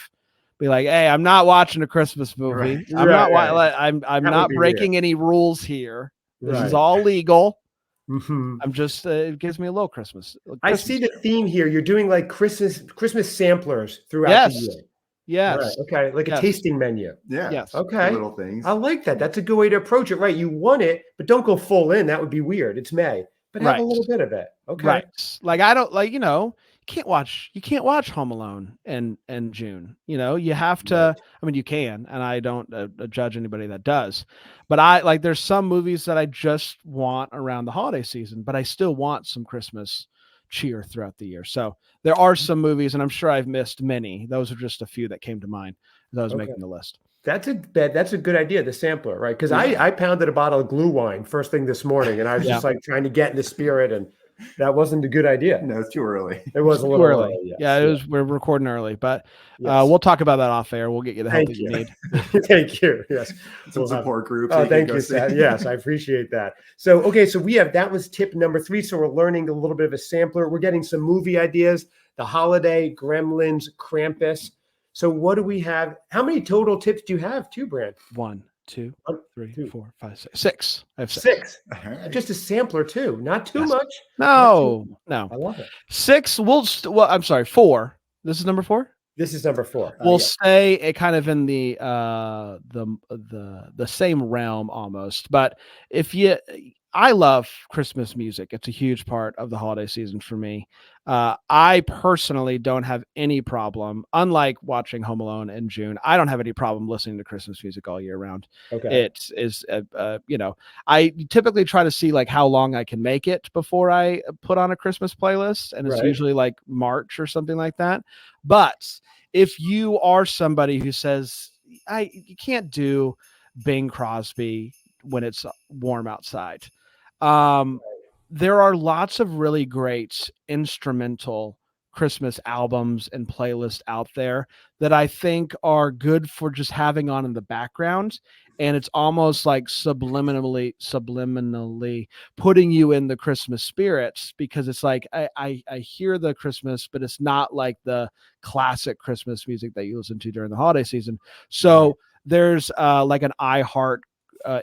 be like, hey, I'm not watching a Christmas movie. I'm not breaking any rules here. This is all legal. I'm just it gives me a little Christmas. I see the theme here. You're doing like Christmas samplers throughout the year. Yes. Right. Okay. Like a tasting menu. Yeah. Yes. Okay. Little things. I like that. That's a good way to approach it. Right. You want it, but don't go full in. That would be weird. It's May, but have a little bit of it. Okay. Right. Like I don't like, you can't watch Home Alone in June. You have to, I mean, you can, and I don't judge anybody that does, but there's some movies that I just want around the holiday season, but I still want some Christmas cheer throughout the year. So there are some movies, and I'm sure I've missed many. Those are just a few that came to mind as I was making the list. That's a good idea, the sampler, right? Because I pounded a bottle of glue wine first thing this morning, and I was just like trying to get in the spirit, and that wasn't a good idea. No, it's too early. It was a little early. We're recording early, but we'll talk about that off air. We'll get you the help that you need. Thank you. Yes. Some support groups. Oh, thank you, Seth. Yes, I appreciate that. So, that was tip number 3. So we're learning a little bit of a sampler. We're getting some movie ideas, The Holiday, Gremlins, Krampus. So what do we have? How many total tips do you have too, Bran? 1, 2, 3, 4, 5, 6. 6. I have 6. 6. Just a sampler too. Not too much. No. I love it. 6. I'm sorry. 4. This is number 4. This is number 4. We'll stay kind of in the same realm almost. But I love Christmas music. It's a huge part of the holiday season for me. I personally don't have any problem, unlike watching Home Alone in June, I don't have any problem listening to Christmas music all year round. Okay. It is, I typically try to see like how long I can make it before I put on a Christmas playlist. And it's usually like March or something like that. But if you are somebody who says, you can't do Bing Crosby when it's warm outside, there are lots of really great instrumental Christmas albums and playlists out there that I think are good for just having on in the background. And it's almost like subliminally putting you in the Christmas spirits, because it's like I hear the Christmas, but it's not like the classic Christmas music that you listen to during the holiday season. So there's like an iHeart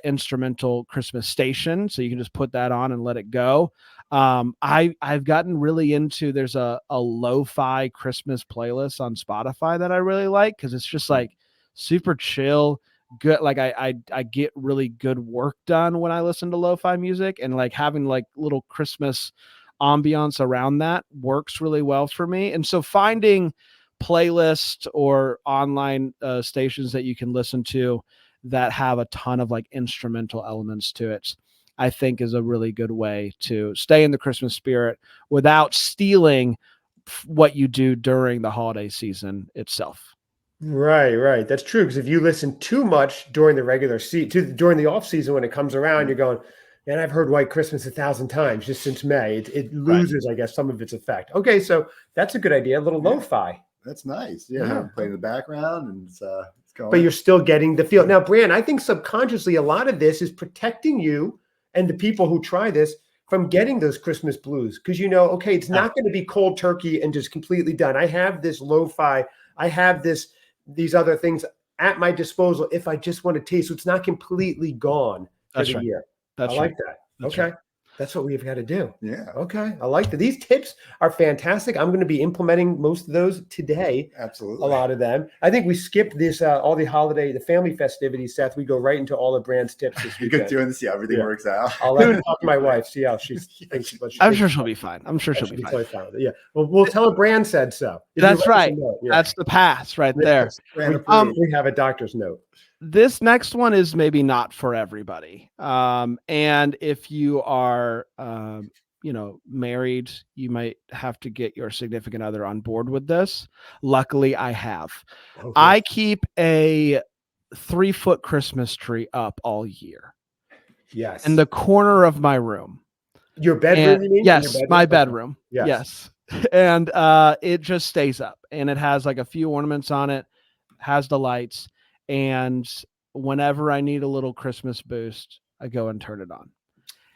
instrumental Christmas station, so you can just put that on and let it go. I've gotten really into, there's a lo-fi Christmas playlist on Spotify that I really like, because it's just like super chill, good. Like I get really good work done when I listen to lo-fi music, and like having like little Christmas ambiance around that works really well for me. And so finding playlists or online stations that you can listen to that have a ton of like instrumental elements to it, I think is a really good way to stay in the Christmas spirit without stealing what you do during the holiday season itself. Right. That's true. Because if you listen too much during the regular during the off season, when it comes around, you're going, man, I've heard White Christmas 1,000 times just since May. It loses, I guess, some of its effect. Okay, so that's a good idea. A little lo-fi. That's nice. Yeah, playing in the background, and it's going. But you're still getting the feel. Now, Bran, I think subconsciously a lot of this is protecting you and the people who try this from getting those Christmas blues, because okay, it's not going to be cold turkey and just completely done. I have this lo-fi. I have these other things at my disposal if I just want to taste. So it's not completely gone for the year. I like that. Okay. That's what we've got to do. Yeah. Okay. I like that. These tips are fantastic. I'm going to be implementing most of those today. Absolutely. A lot of them. I think we skipped this, all the family festivities, Seth. We go right into all of Bran's tips this weekend. Good doing this. Yeah, everything works out. I'll let her talk to my wife, see how she thinks. I'm sure she'll be fine. I'm sure she'll be fine. Totally fine with it. Yeah. Well, we'll tell her Bran said so. That's right. That's the pass right there. We have a doctor's note. This next one is maybe not for everybody. And if you are, married, you might have to get your significant other on board with this. Luckily, I have. Okay. I keep a 3-foot Christmas tree up all year. Yes. In the corner of my room. Your bedroom, you mean? Yes, my bedroom. Yes. And it just stays up, and it has like a few ornaments on it, has the lights. And whenever I need a little Christmas boost, I go and turn it on.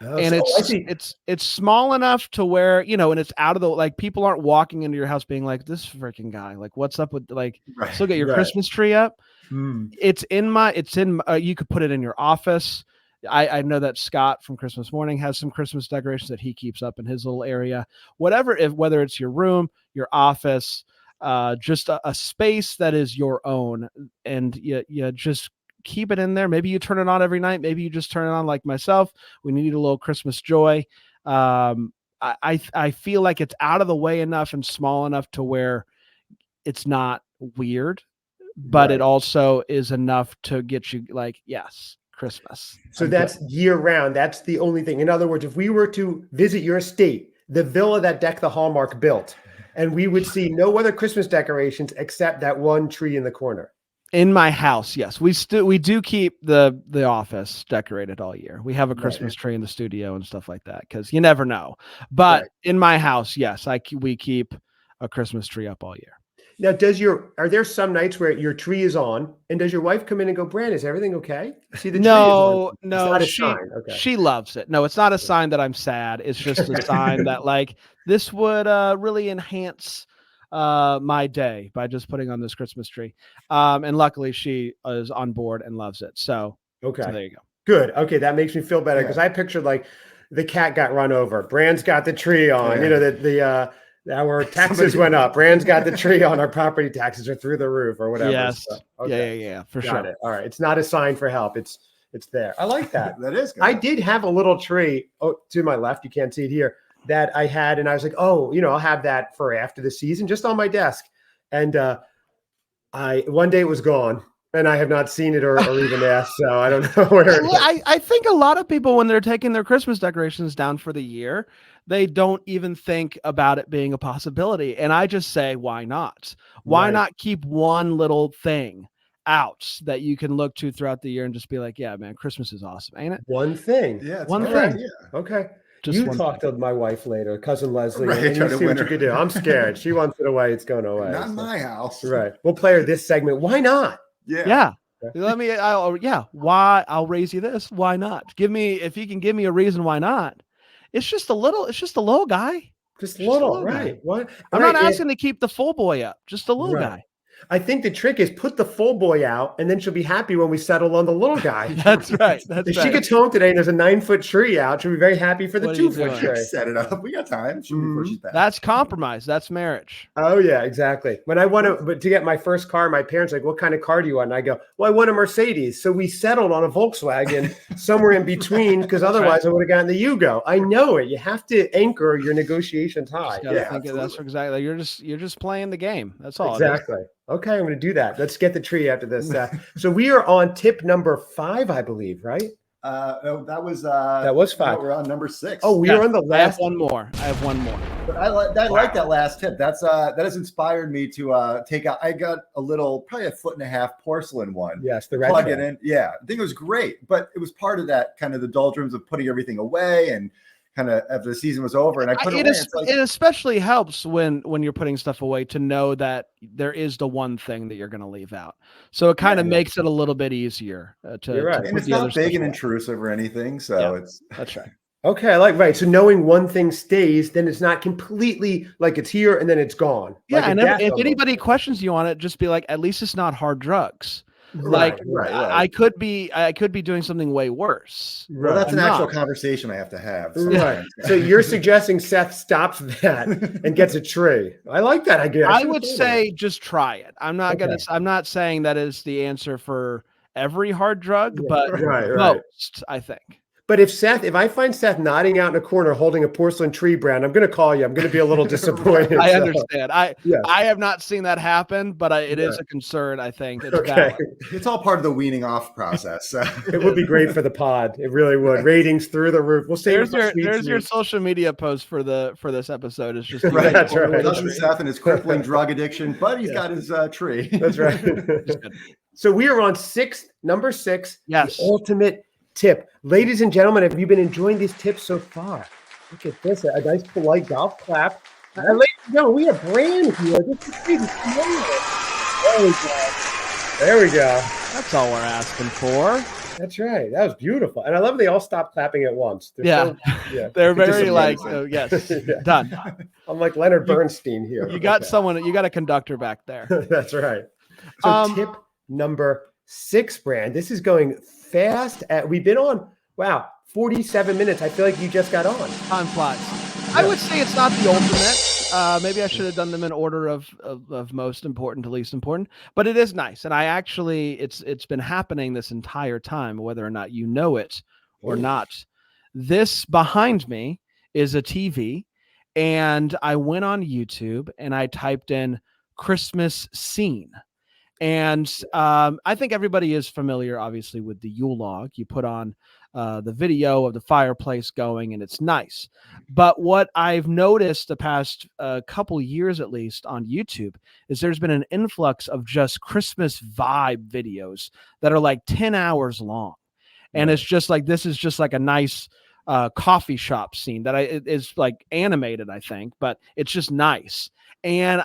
And it's small enough to where, and it's out of the, like, people aren't walking into your house being like, this freaking guy, like, what's up with, like, still get your Christmas tree up. It's in you could put it in your office. I know that Scott from Christmas Morning has some Christmas decorations that he keeps up in his little area, whether it's your room, your office, just a space that is your own, and you just keep it in there. Maybe you turn it on every night. Maybe you just turn it on like myself. We need a little Christmas joy. I feel like it's out of the way enough and small enough to where it's not weird, but it also is enough to get you like, yes, Christmas. So that's year round. That's the only thing. In other words, if we were to visit your estate, the villa that Deck the Hallmark built, and we would see no other Christmas decorations except that one tree in the corner. In my house, yes. We do keep the office decorated all year. We have a Christmas tree in the studio and stuff like that, because you never know. But in my house, yes, we keep a Christmas tree up all year. Now, are there some nights where your tree is on, and does your wife come in and go, Bran, is everything okay? See, the tree is on. It's not a sign. Okay. She loves it. No, it's not a sign that I'm sad. It's just a sign that, like, this would really enhance my day by just putting on this Christmas tree. And luckily she is on board and loves it. So there you go. Good. Okay. That makes me feel better, because I pictured like the cat got run over. Bran's got the tree on, our taxes went up. Bran's got the tree on. Our property taxes are through the roof or whatever. Yes. So, yeah, for sure. It. All right. It's not a sign for help. It's there. I like that. That is good. I did have a little tree to my left. You can't see it here, that I had. And I was like, I'll have that for after the season, just on my desk. And one day it was gone, and I have not seen it or even asked. So I don't know where it is. I think a lot of people, when they're taking their Christmas decorations down for the year, they don't even think about it being a possibility. And I just say, why not? Why not keep one little thing out that you can look to throughout the year and just be like, yeah, man, Christmas is awesome, ain't it? One thing. Yeah. One thing. Okay. Just You one talk to my wife later, cousin Leslie, Right, and try you to see win what you her. can do. I'm scared. She wants it away. It's going away. Not in So. my house. Right. We'll play her this segment. Why not? Yeah. Yeah. Why? I'll raise you this. Why not? If you can give me a reason why not. It's just a little guy. Just Just a little, little guy. right? What? I'm Right. not asking to keep the full boy up. Just a little Right. guy. I think the trick is put the full boy out, and then she'll be happy when we settle on the little guy. That's right. That's If she right. gets home today and there's a 9-foot tree out, she'll be very happy for the What are you 2-foot doing? tree. Set it up. We got time. Before she's back. That's compromise. That's marriage. Oh yeah, exactly. When I but to get my first car, my parents were like, "What kind of car do you want?" And I go, "Well, I want a Mercedes." So we settled on a Volkswagen somewhere in between, because otherwise I would have gotten the Yugo. I know it. You have to anchor your negotiations high. That's exactly. You're just playing the game. That's all. Exactly. Okay, I'm going to do that. Let's get the tree after this. So we are on tip number 5, I believe, right? No, that was 5. No, we're on number 6. Oh, we are on the I have last. one more. But I like that last tip. That has inspired me to take out. I got probably a 1.5 foot porcelain one. Yes, the plug retro. it in. Yeah, I think it was great, but it was part of that kind of the doldrums of putting everything away and kind of after the season was over and I put it away. It especially helps when you're putting stuff away to know that there is the one thing that you're going to leave out. So it kind of makes it a little bit easier You're right. And it's not big and intrusive or anything. So that's right. Okay, right. So knowing one thing stays, then it's not completely like it's here and then it's gone. Yeah, like and if anybody questions you on it, just be like, at least it's not hard drugs. Right. I could be doing something way worse. Well, that's an actual conversation I have to have. Right. So you're suggesting Seth stops that and gets a tree. I like that idea. I would say just try it. I'm not saying that is the answer for every hard drug, but most, I think. But if I find Seth nodding out in a corner holding a porcelain tree, Bran, I'm going to call you. I'm going to be a little disappointed. I understand. I have not seen that happen, but it is a concern. I think it's valid. It's all part of the weaning off process. So. It would be great for the pod. It really would. Ratings through the roof. We'll see. There's your social media post for this episode. Is just right. That's right. Cousin Seth and his crippling drug addiction, but he's got his tree. That's right. So we are on number 6. Yes. The ultimate tip. Ladies and gentlemen, have you been enjoying these tips so far? Look at this, a nice polite golf clap. Ladies and gentlemen, we have Bran here. This is crazy. There we go. That's all we're asking for. That's right. That was beautiful. And I love they all stopped clapping at once. They're very like, yes, done. I'm like Leonard Bernstein here. You got you got a conductor back there. That's right. So tip number 6, Bran. This is going fast. We've been on 47 minutes. I feel like you just got on. Time flies. I would say it's not the ultimate. Maybe I should have done them in order of most important to least important, but it is nice. And I actually, it's been happening this entire time, whether or not you know it or not. This behind me is a TV, and I went on YouTube and I typed in Christmas scene. And I think everybody is familiar, obviously, with the Yule log. You put on the video of the fireplace going, and it's nice. But what I've noticed the past couple years, at least on YouTube, is there's been an influx of just Christmas vibe videos that are like 10 hours long. And it's just like, this is just like a nice coffee shop scene that is like animated, I think, but it's just nice. And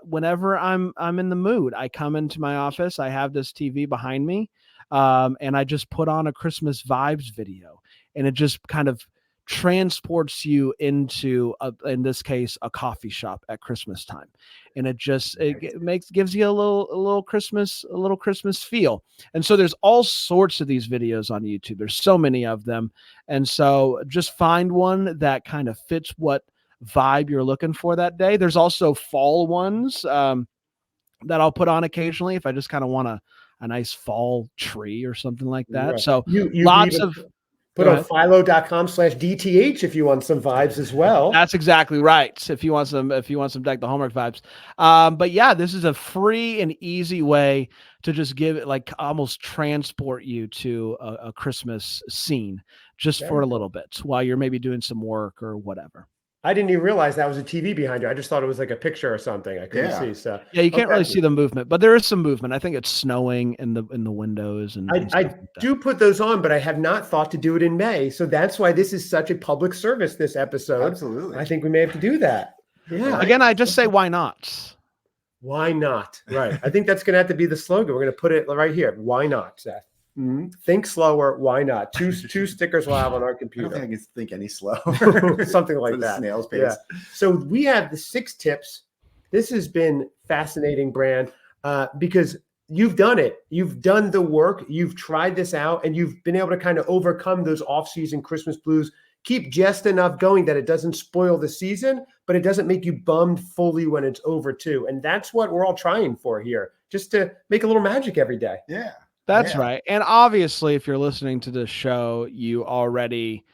whenever I'm in the mood, I come into my office, I have this TV behind me, and I just put on a Christmas vibes video, and it just kind of transports you into in this case, a coffee shop at Christmas time. And it just, gives you a little Christmas feel. And so there's all sorts of these videos on YouTube. There's so many of them. And so just find one that kind of fits what vibe you're looking for that day. There's also fall ones that I'll put on occasionally if I just kind of want a nice fall tree or something like that. Right. So you lots of put on philo.com/DTH if you want some vibes as well. That's exactly right. If you want some Deck the Hallmark vibes. But yeah, this is a free and easy way to just give it, like, almost transport you to a Christmas scene just for a little bit while you're maybe doing some work or whatever. I didn't even realize that was a TV behind you. I just thought it was like a picture or something. I couldn't see. So yeah, you can't okay. really see the movement, but there is some movement. I think it's snowing in the windows and stuff I like that. do put those on, but I have not thought to do it in May. So that's why this is such a public service, this episode. Absolutely. I think we may have to do that. Yeah. Again, I just say why not? Why not? Right. I think that's going to have to be the slogan. We're going to put it right here. Why not, Seth? Mm-hmm. Think slower. Why not? Two stickers we'll have on our I computer. don't think I can think any slower. Something like that. Snail's pace. Yeah. So we have the 6 tips. This has been fascinating, Bran, because you've done it. You've done the work. You've tried this out, and you've been able to kind of overcome those off-season Christmas blues. Keep just enough going that it doesn't spoil the season, but it doesn't make you bummed fully when it's over too. And that's what we're all trying for here, just to make a little magic every day. Yeah. That's right. And obviously, if you're listening to this show, you already,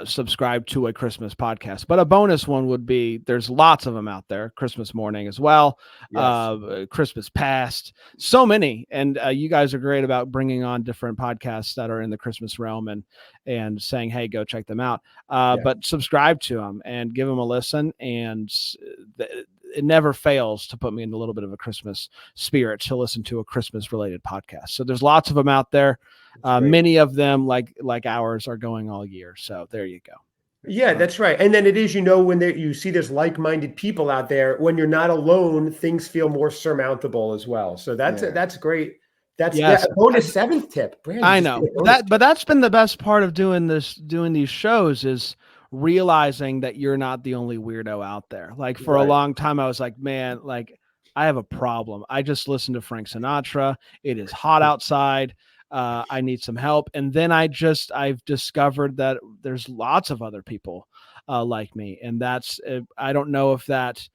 subscribe to a Christmas podcast. But a bonus one would be, there's lots of them out there. Christmas morning as well. Yes. Christmas past. So many. And you guys are great about bringing on different podcasts that are in the Christmas realm and saying, hey, go check them out. But subscribe to them and give them a listen. And it never fails to put me in a little bit of a Christmas spirit to listen to a Christmas related podcast. So there's lots of them out there. Many of them like ours are going all year. So there you go. Yeah, that's right. And then it is, when you see there's like-minded people out there, when you're not alone, things feel more surmountable as well. So that's great. That's a bonus 7th tip. Brandon, I know but that's been the best part of doing these shows is realizing that you're not the only weirdo out there. Like for a long time, I was like, man, like I have a problem. I just listen to Frank Sinatra. It is hot outside. I need some help. And then I've discovered that there's lots of other people like me. And that's, I don't know if that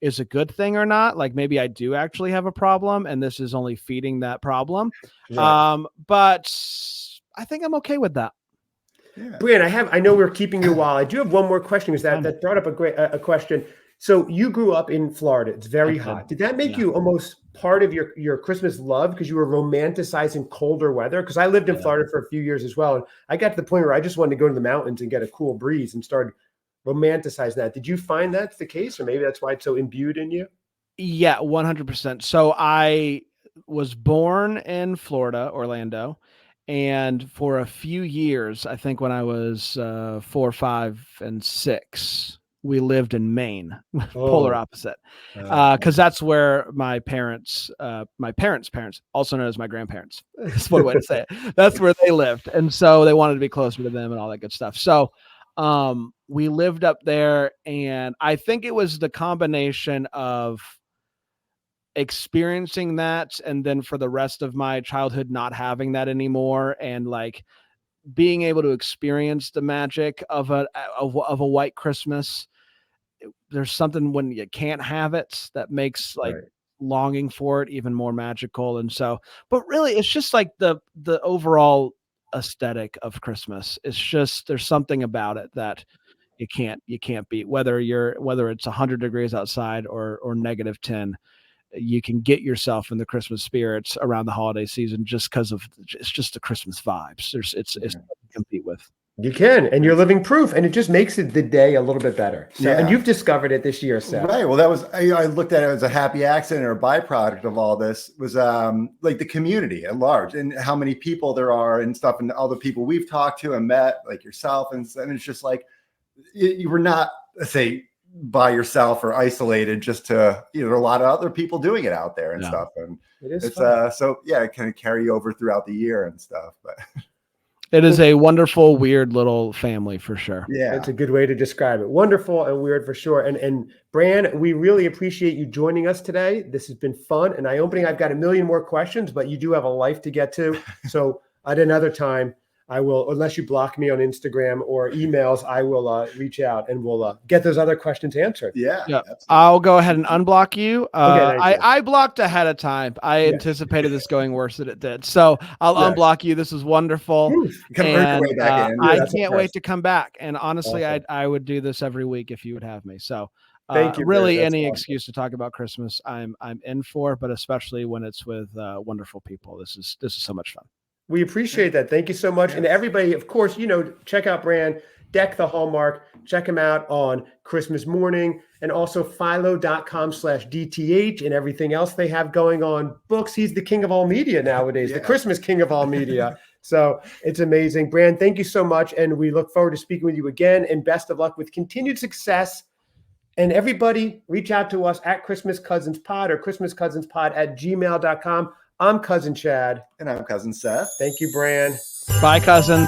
is a good thing or not. Like maybe I do actually have a problem and this is only feeding that problem. Right. But I think I'm okay with that. Yeah. Brian, I know we're keeping you a while. I do have one more question because that brought up a question. So you grew up in Florida. It's very hot. Did that make you almost part of your Christmas love because you were romanticizing colder weather? Because I lived in Florida for a few years as well. And I got to the point where I just wanted to go to the mountains and get a cool breeze and started romanticizing that. Did you find that's the case? Or maybe that's why it's so imbued in you? Yeah, 100%. So I was born in Florida, Orlando. And for a few years, I think when I was 4, 5, and 6, we lived in Maine, polar opposite, because that's where my parents' parents, also known as my grandparents, is one way to say it. That's where they lived, and so they wanted to be closer to them and all that good stuff. So we lived up there, and I think it was the combination of experiencing that and then for the rest of my childhood not having that anymore and like being able to experience the magic of a white Christmas. There's something when you can't have it that makes like longing for it even more magical. And so, but really it's just like the overall aesthetic of Christmas. It's just, there's something about it that you can't beat, whether it's 100 degrees outside or -10. You can get yourself in the Christmas spirits around the holiday season just because of it's just the Christmas vibes. It's to compete with. You can, and you're living proof, and it just makes it the day a little bit better. So, and you've discovered it this year, Seth. Right. Well, that was I looked at it as a happy accident or a byproduct of all this was like the community at large and how many people there are and stuff, and all the people we've talked to and met, like yourself, and it's just like you were not, let's say, by yourself or isolated, just to there are a lot of other people doing it out there and stuff, and it's so it kind of carry over throughout the year and stuff. But it is a wonderful, weird little family for sure. Yeah, that's a good way to describe it. Wonderful and weird for sure. And Bran, we really appreciate you joining us today. This has been fun and eye-opening. I've got a million more questions, but you do have a life to get to. So at another time, I will, unless you block me on Instagram or emails, I will reach out and we'll get those other questions answered. Yeah. I'll go ahead and unblock you. I blocked ahead of time. I anticipated this going worse than it did. So I'll unblock you. This is wonderful. And I can't wait to come back. And honestly, I would do this every week if you would have me. So thank you. Really, any excuse to talk about Christmas, I'm in for, but especially when it's with wonderful people. This is so much fun. We appreciate that. Thank you so much. And everybody, of course, check out Bran, Deck the Hallmark. Check him out on Christmas morning, and also philo.com/DTH and everything else they have going on. Books. He's the king of all media nowadays, the Christmas king of all media. So it's amazing. Bran, thank you so much. And we look forward to speaking with you again, and best of luck with continued success. And everybody, reach out to us at Christmas Cousins Pod or christmascousinspod@gmail.com. I'm Cousin Chad. And I'm Cousin Seth. Thank you, Bran. Bye, cousin.